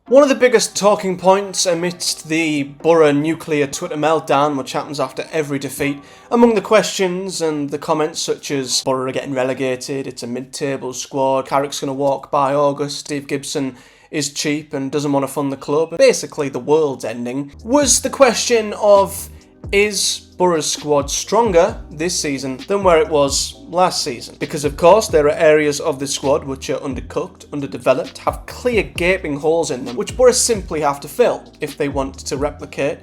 One of the biggest talking points amidst the Boro nuclear Twitter meltdown, which happens after every defeat, among the questions and the comments such as Boro are getting relegated, it's a mid-table squad, Carrick's going to walk by August, Steve Gibson is cheap and doesn't want to fund the club, and basically the world's ending, was the question of, is Boro's squad stronger this season than where it was last season? Because of course there are areas of the squad which are undercooked, underdeveloped, have clear gaping holes in them, which Boro simply have to fill if they want to replicate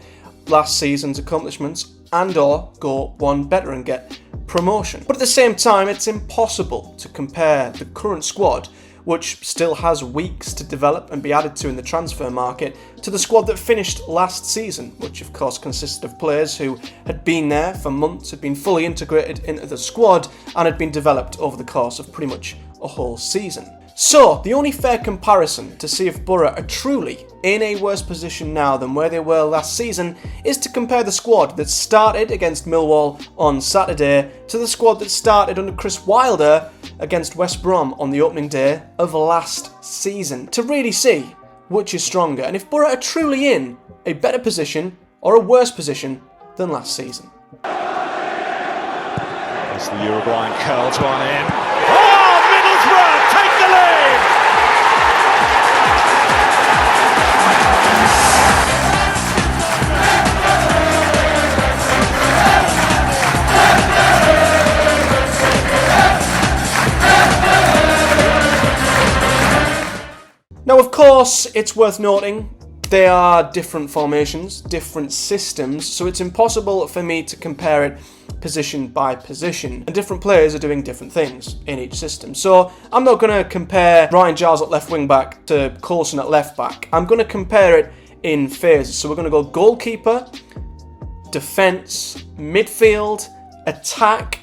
last season's accomplishments and or go one better and get promotion. But at the same time, it's impossible to compare the current squad, which still has weeks to develop and be added to in the transfer market, to the squad that finished last season, which of course consisted of players who had been there for months, had been fully integrated into the squad, and had been developed over the course of pretty much a whole season. So, the only fair comparison to see if Boro are truly in a worse position now than where they were last season is to compare the squad that started against Millwall on Saturday to the squad that started under Chris Wilder against West Brom on the opening day of last season, to really see which is stronger and if Boro are truly in a better position or a worse position than last season. As the Uruguayan curls one in. Oh, Middlesbrough take the lead! Now, of course, it's worth noting they are different formations, different systems, so it's impossible for me to compare it position by position, and different players are doing different things in each system. So I'm not going to compare Ryan Giles at left wing back to Coulson at left back. I'm going to compare it in phases. So we're going to go goalkeeper, defence, midfield, attack,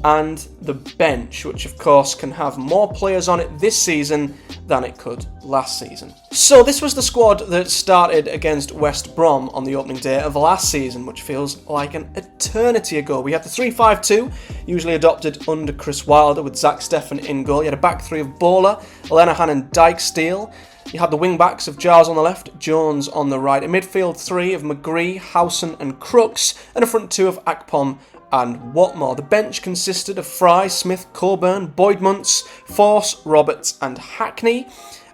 and the bench, which of course can have more players on it this season than it could last season. So this was the squad that started against West Brom on the opening day of last season, which feels like an eternity ago. We had the 3-5-2, usually adopted under Chris Wilder, with Zach Steffen in goal. You had a back three of Bowler, Lenihan and Dijksteel. You had the wing-backs of Giles on the left, Jones on the right. A midfield three of McGree, Howson and Crooks, and a front two of Akpom and Watmore. The bench consisted of Fry, Smith, Coburn, Boyd Muntz, Force, Roberts and Hackney.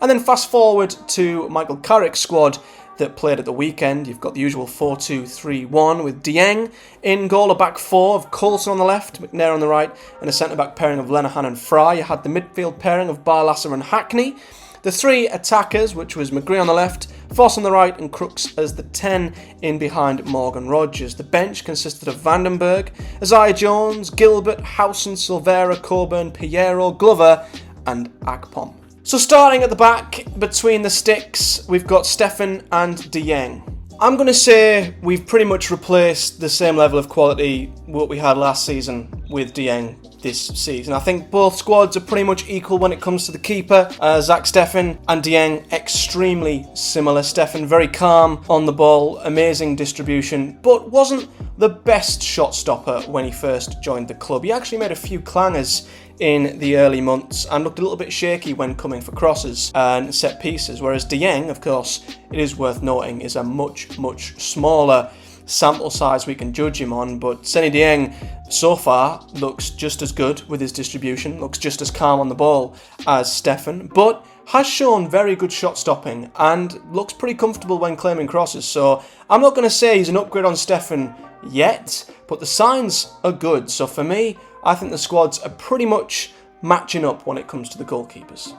And then fast forward to Michael Carrick's squad that played at the weekend. You've got the usual 4-2-3-1 with Dieng in goal, a back four of Coulson on the left, McNair on the right, and a centre-back pairing of Lenihan and Fry. You had the midfield pairing of Barlasser and Hackney. The three attackers, which was McGree on the left, Foss on the right and Crooks as the 10 in behind Morgan Rogers. The bench consisted of Vandenberg, Isaiah Jones, Gilbert, Howson, Silvera, Coburn, Piero, Glover and Akpom. So starting at the back, between the sticks, we've got Steffen and Dieng. I'm going to say we've pretty much replaced the same level of quality what we had last season with Dieng this season. I think both squads are pretty much equal when it comes to the keeper. Zach Steffen and Dieng, extremely similar. Steffen very calm on the ball, amazing distribution, but wasn't the best shot stopper when he first joined the club. He actually made a few clangers in the early months and looked a little bit shaky when coming for crosses and set pieces, whereas Dieng, of course, it is worth noting, is a much smaller sample size we can judge him on, but Seny Dieng so far looks just as good with his distribution, looks just as calm on the ball as Steffen, but has shown very good shot stopping and looks pretty comfortable when claiming crosses. So I'm not going to say he's an upgrade on Steffen yet, but the signs are good. So for me, I think the squads are pretty much matching up when it comes to the goalkeepers.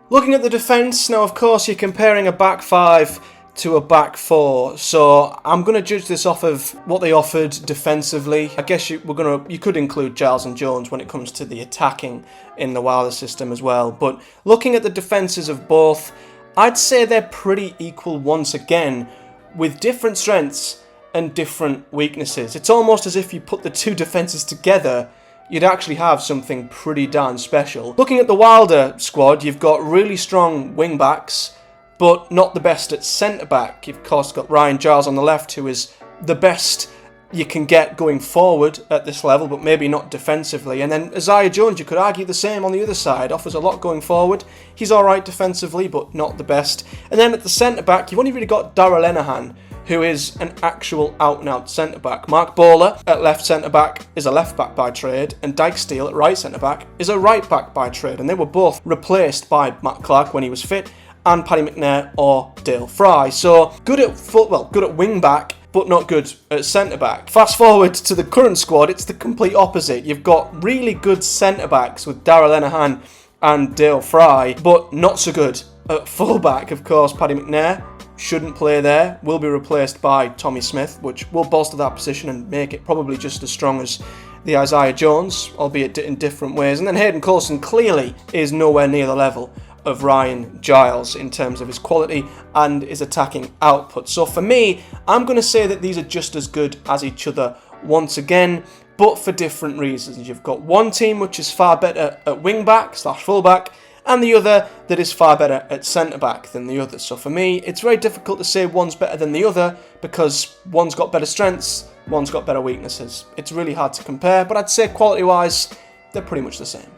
Looking at the defence, now of course you're comparing a back five to a back four, so I'm going to judge this off of what they offered defensively. I guess you could include Giles and Jones when it comes to the attacking in the Wilder system as well, but looking at the defences of both, I'd say they're pretty equal once again, with different strengths and different weaknesses. It's almost as if you put the two defences together, you'd actually have something pretty darn special. Looking at the Wilder squad, you've got really strong wing-backs, but not the best at centre-back. You've of course got Ryan Giles on the left, who is the best you can get going forward at this level, but maybe not defensively. And then Isaiah Jones, you could argue the same on the other side, offers a lot going forward. He's alright defensively, but not the best. And then at the centre-back, you've only really got Darragh Lenihan, who is an actual out-and-out centre-back. Mark Bowler at left centre-back is a left-back by trade, and Dyke Steele at right centre-back is a right-back by trade. And they were both replaced by Matt Clark when he was fit, and Paddy McNair or Dale Fry. So good at wing-back, but not good at centre-back. Fast forward to the current squad, it's the complete opposite. You've got really good centre-backs with Darragh Lenihan and Dale Fry, but not so good at full-back. Of course, Paddy McNair shouldn't play there, will be replaced by Tommy Smith, which will bolster that position and make it probably just as strong as the Isaiah Jones, albeit in different ways. And then Hayden Coulson clearly is nowhere near the level of Ryan Giles in terms of his quality and his attacking output. So for me, I'm going to say that these are just as good as each other once again, but for different reasons. You've got one team which is far better at wing-back / full-back, and the other that is far better at centre-back than the other. So for me, it's very difficult to say one's better than the other because one's got better strengths, one's got better weaknesses. It's really hard to compare, but I'd say quality-wise, they're pretty much the same.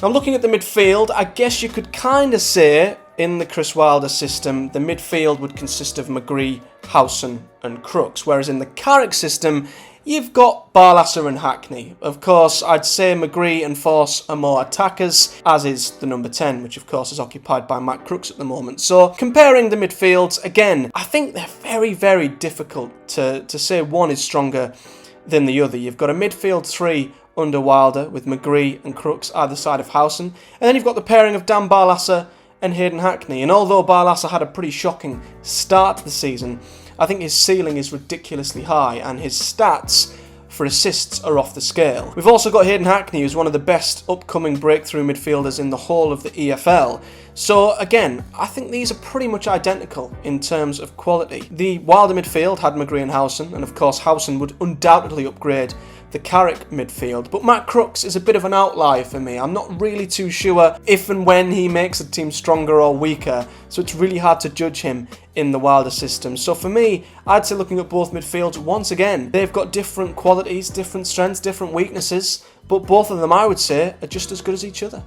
Now looking at the midfield, I guess you could kind of say in the Chris Wilder system, the midfield would consist of McGree, Howson and Crooks, whereas in the Carrick system, you've got Barlasser and Hackney. Of course, I'd say McGree and Force are more attackers, as is the number 10, which of course is occupied by Matt Crooks at the moment. So comparing the midfields, again, I think they're very, very difficult to say one is stronger than the other. You've got a midfield three under Wilder with McGree and Crooks either side of Howson, and then you've got the pairing of Dan Barlasser and Hayden Hackney. And although Barlasser had a pretty shocking start to the season, I think his ceiling is ridiculously high and his stats for assists are off the scale. We've also got Hayden Hackney, who's one of the best upcoming breakthrough midfielders in the whole of the EFL. So again, I think these are pretty much identical in terms of quality. The Wilder midfield had McGree and Howson, and of course Howson would undoubtedly upgrade the Carrick midfield, but Matt Crooks is a bit of an outlier for me. I'm not really too sure if and when he makes a team stronger or weaker, so it's really hard to judge him in the Wilder system. So for me, I'd say looking at both midfields, once again, they've got different qualities, different strengths, different weaknesses, but both of them, I would say, are just as good as each other.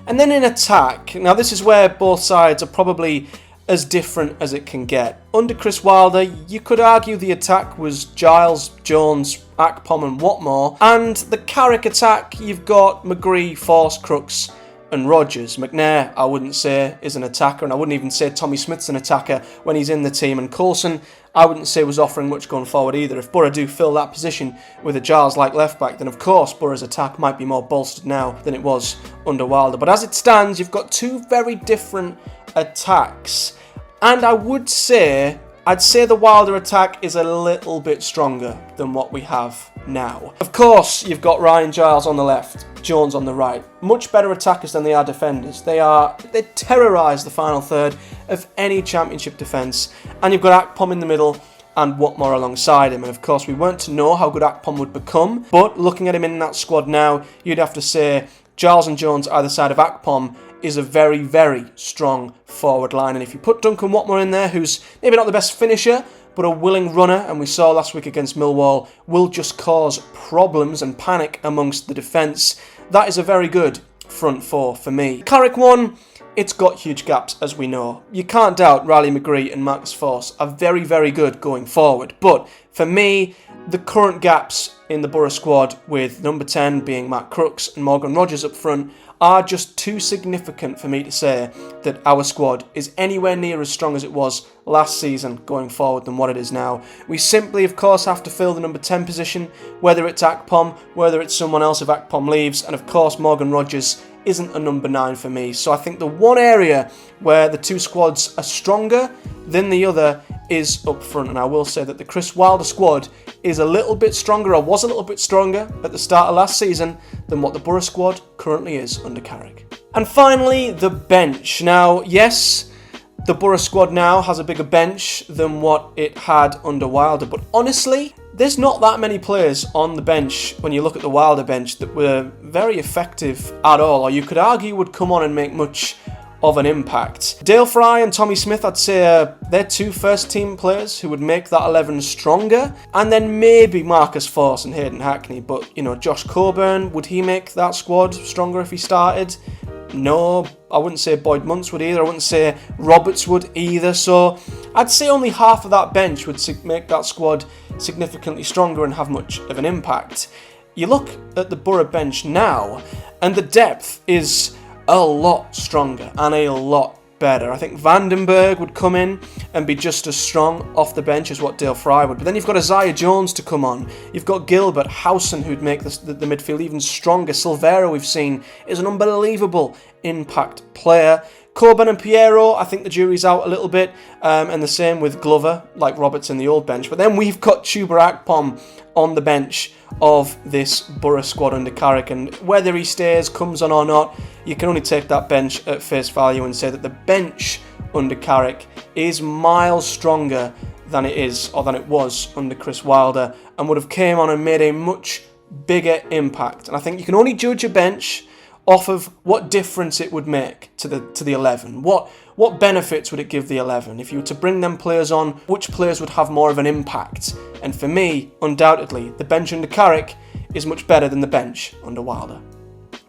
And then in attack, now this is where both sides are probably as different as it can get. Under Chris Wilder, you could argue the attack was Giles, Jones, Akpom and Watmore, and the Carrick attack, you've got McGree, Force, Crooks and Rogers. McNair, I wouldn't say is an attacker, and I wouldn't even say Tommy Smith's an attacker when he's in the team, and Coulson, I wouldn't say was offering much going forward either. If Boro do fill that position with a Giles-like left-back, then of course Boro's attack might be more bolstered now than it was under Wilder. But as it stands, you've got two very different attacks, and I'd say the Wilder attack is a little bit stronger than what we have now. Of course, you've got Ryan Giles on the left, Jones on the right. Much better attackers than they are defenders. They terrorise the final third of any championship defence, and you've got Akpom in the middle and Watmore alongside him. And of course, we weren't to know how good Akpom would become, but looking at him in that squad now, you'd have to say Giles and Jones either side of Akpom is a very, very strong forward line. And if you put Duncan Watmore in there, who's maybe not the best finisher, but a willing runner, and we saw last week against Millwall, will just cause problems and panic amongst the defence, that is a very good front four for me. Carrick one, it's got huge gaps, as we know. You can't doubt Riley McGree and Marcus Force are very, very good going forward. But for me, the current gaps in the Boro squad, with number 10 being Matt Crooks and Morgan Rogers up front, are just too significant for me to say that our squad is anywhere near as strong as it was last season going forward than what it is now. We simply, of course, have to fill the number 10 position, whether it's Akpom, whether it's someone else if Akpom leaves, and of course Morgan Rogers isn't a number 9 for me. So I think the one area where the two squads are stronger than the other is up front, and I will say that the Chris Wilder squad is a little bit stronger, or was a little bit stronger at the start of last season than what the Boro squad currently is under Carrick. And finally, the bench. Now, yes, the Boro squad now has a bigger bench than what it had under Wilder, but honestly, there's not that many players on the bench when you look at the Wilder bench that were very effective at all, or you could argue would come on and make much of an impact. Dale Fry and Tommy Smith, I'd say they're two first team players who would make that 11 stronger, and then maybe Marcus Forss and Hayden Hackney, but you know, Josh Coburn, would he make that squad stronger if he started? No, I wouldn't say Boyd Muntz would either. I wouldn't say Roberts would either. So I'd say only half of that bench would make that squad significantly stronger and have much of an impact. You look at the Boro bench now, and the depth is a lot stronger and a lot better. I think Vandenberg would come in and be just as strong off the bench as what Dale Fry would. But then you've got Isaiah Jones to come on. You've got Gilbert, Howson, who'd make the midfield even stronger. Silvera, we've seen, is an unbelievable impact player. Coburn and Piero, I think the jury's out a little bit, and the same with Glover, like Roberts in the old bench. But then we've got Chuba Akpom on the bench of this Boro squad under Carrick, and whether he stays, comes on or not, you can only take that bench at face value and say that the bench under Carrick is miles stronger than it is, or than it was, under Chris Wilder, and would have came on and made a much bigger impact. And I think you can only judge a bench off of what difference it would make to the 11. What benefits would it give the 11? If you were to bring them players on, which players would have more of an impact? And for me, undoubtedly, the bench under Carrick is much better than the bench under Wilder.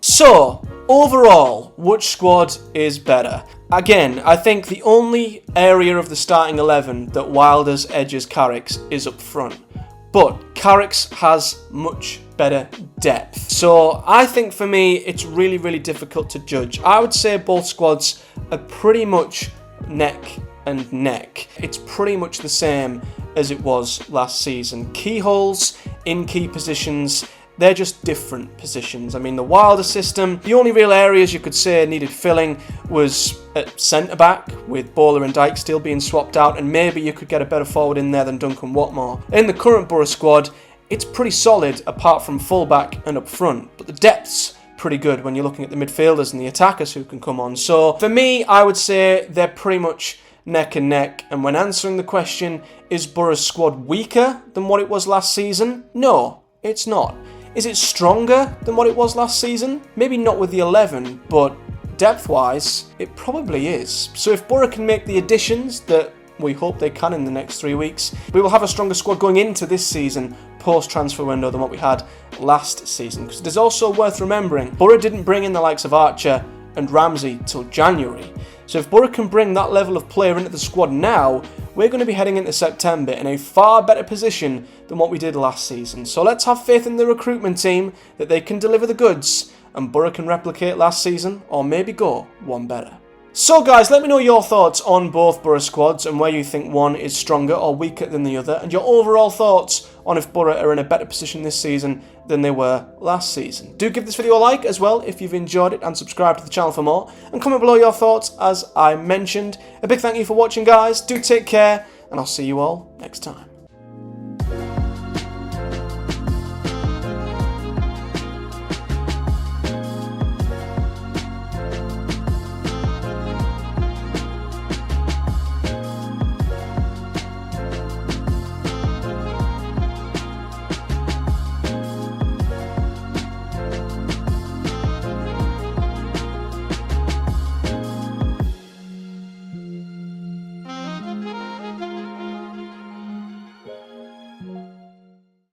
So, overall, which squad is better? Again, I think the only area of the starting 11 that Wilder's edges Carrick's is up front. But Carrick's has much better depth. So I think for me, it's really, really difficult to judge. I would say both squads are pretty much neck and neck. It's pretty much the same as it was last season. Keyholes in key positions, they're just different positions. I mean, the Wilder system, the only real areas you could say needed filling was at centre-back, with Bowler and Dyke still being swapped out, and maybe you could get a better forward in there than Duncan Watmore. In the current Boro squad, it's pretty solid apart from full-back and up front, but the depth's pretty good when you're looking at the midfielders and the attackers who can come on. So for me, I would say they're pretty much neck and neck, and when answering the question, is Boro's squad weaker than what it was last season? No, it's not. Is it stronger than what it was last season? Maybe not with the 11, but depth-wise, it probably is. So if Boro can make the additions that we hope they can in the next 3 weeks, we will have a stronger squad going into this season, post-transfer window, than what we had last season. Because it is also worth remembering, Boro didn't bring in the likes of Archer and Ramsey till January. So if Boro can bring that level of player into the squad now, we're going to be heading into September in a far better position than what we did last season. So let's have faith in the recruitment team that they can deliver the goods, and Boro can replicate last season, or maybe go one better. So guys, let me know your thoughts on both Boro squads and where you think one is stronger or weaker than the other, and your overall thoughts on if Boro are in a better position this season than they were last season. Do give this video a like as well if you've enjoyed it, and subscribe to the channel for more, and comment below your thoughts as I mentioned. A big thank you for watching guys, do take care, and I'll see you all next time.